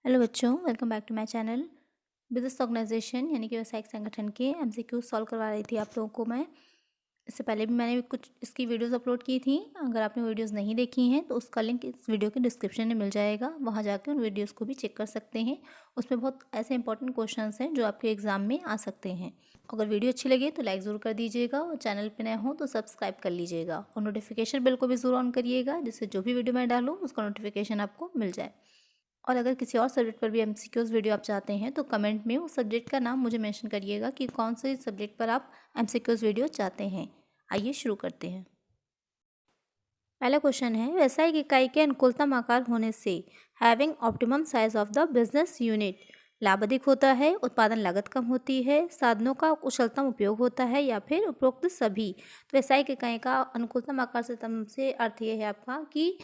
Hello बच्चों, welcome back to my channel. Business organisation यानी कि व्यावसायिक संगठन के एमसीक्यू सॉल्व करवा रही थी आप लोगों को मैं। इससे पहले भी मैंने कुछ इसकी वीडियोस अपलोड की थी। अगर आपने वीडियोस नहीं देखी हैं तो उसका लिंक इस वीडियो के डिस्क्रिप्शन में मिल जाएगा, वहाँ जाकर उन वीडियोस को भी चेक कर सकते हैं। उसमें बहुत ऐसे इंपॉर्टेंट क्वेश्चंस हैं जो आपके एग्जाम में आ सकते हैं। अगर वीडियो अच्छी लगे तो लाइक ज़रूर कर दीजिएगा और चैनल पर नए हो तो सब्सक्राइब कर लीजिएगा और नोटिफिकेशन बिल को भी ज़रूर ऑन करिएगा, जिससे जो भी वीडियो मैं डालूँ उसका नोटिफिकेशन आपको मिल जाए। और अगर किसी और सब्जेक्ट पर भी एमसीक्यूज़ वीडियो आप चाहते हैं तो कमेंट में उस सब्जेक्ट का नाम मुझे मेंशन करिएगा कि कौन से सब्जेक्ट पर आप एमसीक्यूज़ वीडियो चाहते हैं। आइए शुरू करते हैं। पहला क्वेश्चन है, व्यावसायिक इकाई के अनुकूलतम आकार होने से having optimum size of the business unit लाभ अधिक होता है, उत्पादन लागत कम होती है, साधनों का कुशलतम उपयोग होता है या फिर उपरोक्त सभी। तो व्यावसायिक इकाई का अनुकूलतम आकार से अर्थ ये है आपका कि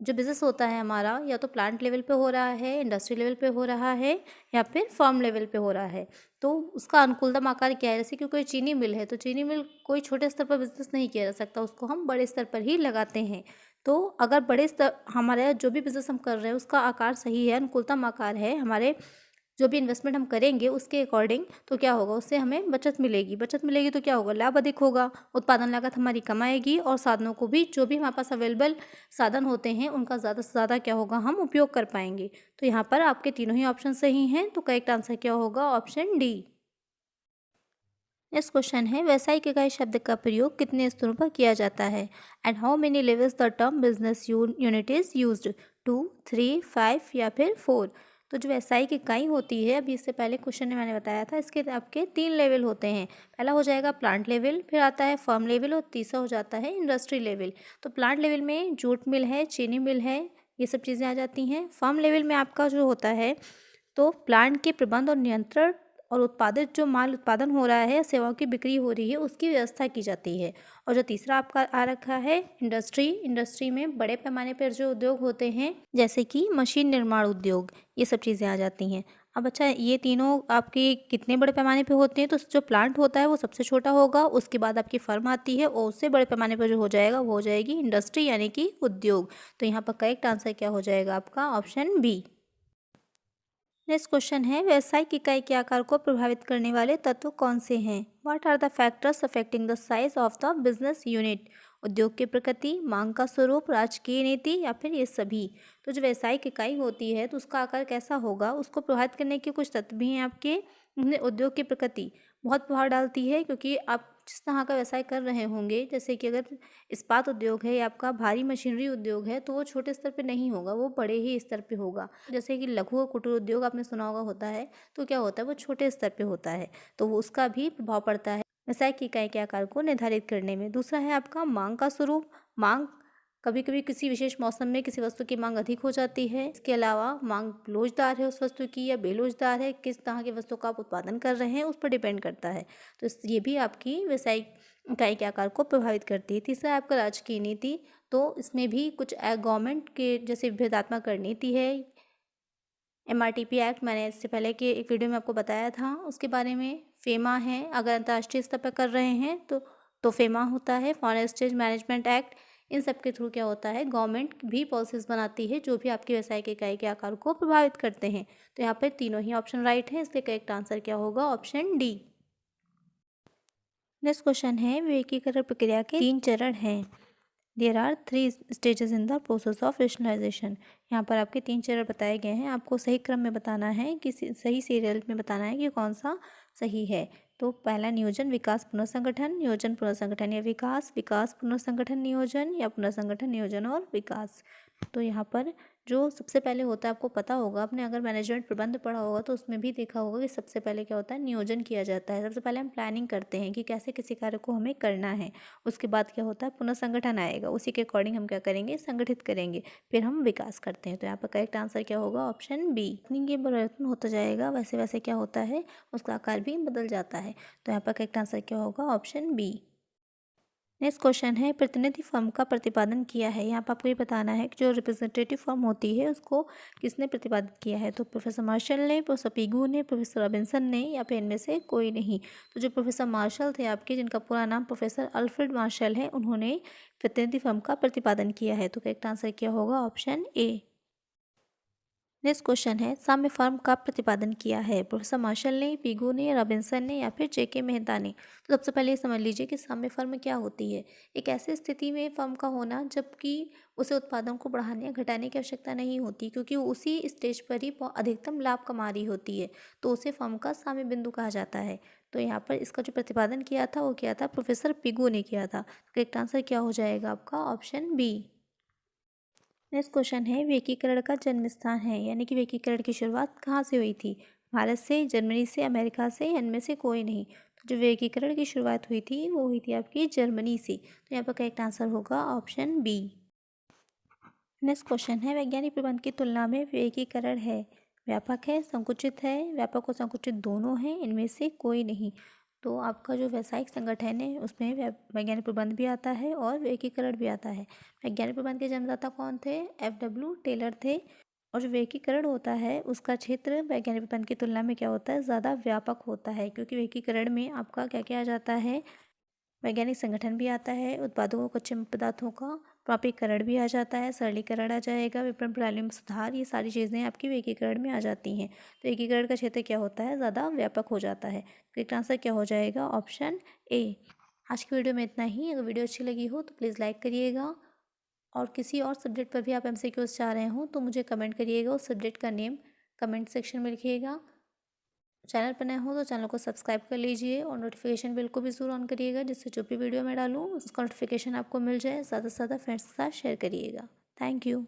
जो बिज़नेस होता है हमारा या तो प्लांट लेवल पे हो रहा है, इंडस्ट्री लेवल पे हो रहा है या फिर फर्म लेवल पे हो रहा है, तो उसका अनुकूलतम आकार क्या है। जैसे कि कोई चीनी मिल है तो चीनी मिल कोई छोटे स्तर पर बिज़नेस नहीं किया जा सकता, उसको हम बड़े स्तर पर ही लगाते हैं। तो अगर बड़े स्तर हमारे जो भी बिज़नेस हम कर रहे हैं उसका आकार सही है, अनुकूलतम आकार है, हमारे जो भी इन्वेस्टमेंट हम करेंगे उसके अकॉर्डिंग, तो क्या होगा, उससे हमें बचत मिलेगी तो क्या होगा, लाभ अधिक होगा, उत्पादन लागत हमारी कम आएगी और साधनों को भी, जो भी हमारे पास अवेलेबल साधन होते हैं उनका ज़्यादा से ज़्यादा क्या होगा, हम उपयोग कर पाएंगे। तो यहाँ पर आपके तीनों ही ऑप्शन सही हैं, तो करेक्ट आंसर क्या होगा, ऑप्शन डी। नेक्स्ट क्वेश्चन है, व्यावसायिक इकाई शब्द का प्रयोग कितने स्तरों पर किया जाता है and how many levels the term business unit is used, 2, 3, 5 या फिर 4। तो जो व्यावसायिक इकाई होती है, अभी इससे पहले क्वेश्चन में मैंने बताया था, इसके आपके 3 लेवल होते हैं। पहला हो जाएगा प्लांट लेवल, फिर आता है फर्म लेवल और तीसरा हो जाता है इंडस्ट्री लेवल। तो प्लांट लेवल में जूट मिल है, चीनी मिल है, ये सब चीज़ें आ जाती हैं। फर्म लेवल में आपका जो होता है तो प्लांट के प्रबंध और नियंत्रण और उत्पादित जो माल उत्पादन हो रहा है, सेवाओं की बिक्री हो रही है, उसकी व्यवस्था की जाती है। और जो तीसरा आपका आ रखा है इंडस्ट्री में बड़े पैमाने पर जो उद्योग होते हैं जैसे कि मशीन निर्माण उद्योग, ये सब चीज़ें आ जाती हैं। अब अच्छा, ये तीनों आपके कितने बड़े पैमाने पे होते हैं, तो जो प्लांट होता है वो सबसे छोटा होगा, उसके बाद आपकी फर्म आती है और उससे बड़े पैमाने पर जो हो जाएगा वो हो जाएगी इंडस्ट्री यानी कि उद्योग। तो यहाँ पर करेक्ट आंसर क्या हो जाएगा आपका, ऑप्शन बी। नेक्स्ट क्वेश्चन है, व्यावसायिक इकाई के आकार को प्रभावित करने वाले तत्व कौन से हैं। What are the factors affecting the size of the business unit. उद्योग की प्रकृति, मांग का स्वरूप, राजकीय नीति या फिर ये सभी। तो जो व्यावसायिक इकाई होती है तो उसका आकार कैसा होगा, उसको प्रभावित करने के कुछ तत्व भी हैं आपके। उनमें उद्योग की प्रकृति बहुत प्रभाव डालती है, क्योंकि आप जिस तरह का व्यवसाय कर रहे होंगे, जैसे कि अगर इस्पात उद्योग है या आपका भारी मशीनरी उद्योग है तो वो छोटे स्तर पे नहीं होगा, वो बड़े ही स्तर पे होगा। जैसे कि लघु और कुटीर उद्योग आपने सुना होगा होता है, तो क्या होता है, वो छोटे स्तर पे होता है, तो वो उसका भी प्रभाव पड़ता है व्यवसाय की इकाई के आकार को निर्धारित करने में। दूसरा है आपका मांग का स्वरूप। मांग कभी कभी किसी विशेष मौसम में किसी वस्तु की मांग अधिक हो जाती है। इसके अलावा मांग लोचदार है उस वस्तु की या बेलोचदार है, किस तरह की वस्तु का आप उत्पादन कर रहे हैं उस पर डिपेंड करता है। तो ये भी आपकी व्यावसायिक इकाई के आकार को प्रभावित करती है। तीसरा है आपका राजकीय नीति। तो इसमें भी कुछ गवर्नमेंट के जैसे विभेदात्मक कर नीति है, MRTP एक्ट, मैंने इससे पहले के एक वीडियो में आपको बताया था उसके बारे में। फेमा है, अगर अंतर्राष्ट्रीय स्तर पर कर रहे हैं तो फेमा होता है, फॉरेन एक्सचेंज मैनेजमेंट एक्ट। इन सब के थ्रू क्या होता है, गवर्नमेंट भी पॉलिसीज बनाती है जो भी आपकी व्यवसाय के इकाई के आकार को प्रभावित करते हैं। तो यहाँ पर तीनों ही ऑप्शन राइट है, इसलिए करेक्ट आंसर क्या होगा, ऑप्शन डी। नेक्स्ट क्वेश्चन है, विवेकीकरण प्रक्रिया के 3 चरण हैं। There are 3 stages in the process of rationalisation. यहाँ पर आपके 3 चरण बताए गए हैं, आपको सही क्रम में बताना है कि सही सीरियल में बताना है कि कौन सा सही है। तो पहला नियोजन, विकास, पुनर्संगठन, नियोजन, पुनर्संगठन या विकास, विकास, पुनर्संगठन, नियोजन या पुनर्संगठन, नियोजन और विकास। तो यहाँ पर जो सबसे पहले होता है, आपको पता होगा, आपने अगर मैनेजमेंट प्रबंध पढ़ा होगा तो उसमें भी देखा होगा कि सबसे पहले क्या होता है, नियोजन किया जाता है। सबसे पहले हम प्लानिंग करते हैं कि कैसे किसी कार्य को हमें करना है। उसके बाद क्या होता है, पुनर्संगठन आएगा, उसी के अकॉर्डिंग हम क्या करेंगे, संगठित करेंगे, फिर हम विकास करते हैं। तो यहाँ पर करेक्ट आंसर क्या होगा, ऑप्शन बी। ये परिवर्तन होता जाएगा वैसे वैसे क्या होता है, उसका आकार भी बदल जाता है। तो यहाँ पर करेक्ट आंसर क्या होगा, ऑप्शन बी। नेक्स्ट क्वेश्चन है, प्रतिनिधि फर्म का प्रतिपादन किया है। यहाँ पर आपको ये बताना है कि जो रिप्रेजेंटेटिव फर्म होती है उसको किसने प्रतिपादित किया है। तो प्रोफेसर मार्शल ने, प्रोफेसर पिगू ने, प्रोफेसर रॉबिन्सन ने या फिर इनमें से कोई नहीं। तो जो प्रोफेसर मार्शल थे आपके, जिनका पूरा नाम प्रोफेसर अल्फ्रेड मार्शल है, उन्होंने प्रतिनिधि फर्म का प्रतिपादन किया है। तो करेक्ट आंसर क्या होगा, ऑप्शन ए। नेक्स्ट क्वेश्चन है, साम्य फॉर्म का प्रतिपादन किया है? प्रोफेसर मार्शल ने, पिगू ने, रॉबिन्सन ने या फिर जेके मेहता ने? तो सबसे पहले ये समझ लीजिए कि साम्य फॉर्म क्या होती है। एक ऐसी स्थिति में फर्म का होना जबकि उसे उत्पादन को बढ़ाने या घटाने की आवश्यकता नहीं होती, क्योंकि वो उसी स्टेज पर ही अधिकतम लाभ कमा रही होती है, तो उसे फर्म का साम्य बिंदु कहा जाता है। तो यहाँ पर इसका जो प्रतिपादन किया था वो किया था प्रोफेसर पिगू ने किया था। तो करेक्ट आंसर क्या हो जाएगा आपका? Option B. नेक्स्ट क्वेश्चन है, विकिकरण का जन्म स्थान है, यानी कि विकिकरण की शुरुआत कहाँ से हुई थी? भारत से, जर्मनी से, अमेरिका से, इनमें से कोई नहीं। तो जो विकिकरण की शुरुआत हुई थी वो हुई थी आपकी जर्मनी से। तो यहाँ पर करेक्ट आंसर होगा ऑप्शन बी। नेक्स्ट क्वेश्चन है, वैज्ञानिक प्रबंध की तुलना में विकिकरण है व्यापक है, संकुचित है, व्यापक और संकुचित दोनों हैं, इनमें से कोई नहीं। तो आपका जो व्यावसायिक संगठन है उसमें वैज्ञानिक प्रबंध भी आता है और विकिकरण भी आता है। वैज्ञानिक प्रबंध के जन्मदाता कौन थे? FW टेलर थे। और जो विकिकरण होता है उसका क्षेत्र वैज्ञानिक प्रबंध की तुलना में क्या होता है? ज़्यादा व्यापक होता है, क्योंकि विकिकरण में आपका क्या किया जाता है? वैज्ञानिक संगठन भी आता है, उत्पादों को कच्चे पदार्थों का प्रापिकरण भी आ जाता है, सरलीकरण आ जाएगा, विपणन प्रणाली में सुधार, ये सारी चीज़ें आपकी एकीकरण में आ जाती हैं। तो एकीकरण का क्षेत्र क्या होता है? ज़्यादा व्यापक हो जाता है। करेक्ट आंसर क्या हो जाएगा? Option A. आज की वीडियो में इतना ही। अगर वीडियो अच्छी लगी हो तो प्लीज़ लाइक करिएगा, और किसी और सब्जेक्ट पर भी आप MCQs चाह रहे हो तो मुझे कमेंट करिएगा, उस सब्जेक्ट का नेम कमेंट सेक्शन में लिखिएगा। चैनल पर नए हो तो चैनल को सब्सक्राइब कर लीजिए और नोटिफिकेशन बिल को भी ज़रूर ऑन करिएगा, जिससे जो भी वीडियो मैं डालूँ उसका नोटिफिकेशन आपको मिल जाए। ज़्यादा से ज़्यादा फ्रेंड्स के साथ शेयर करिएगा। Thank you.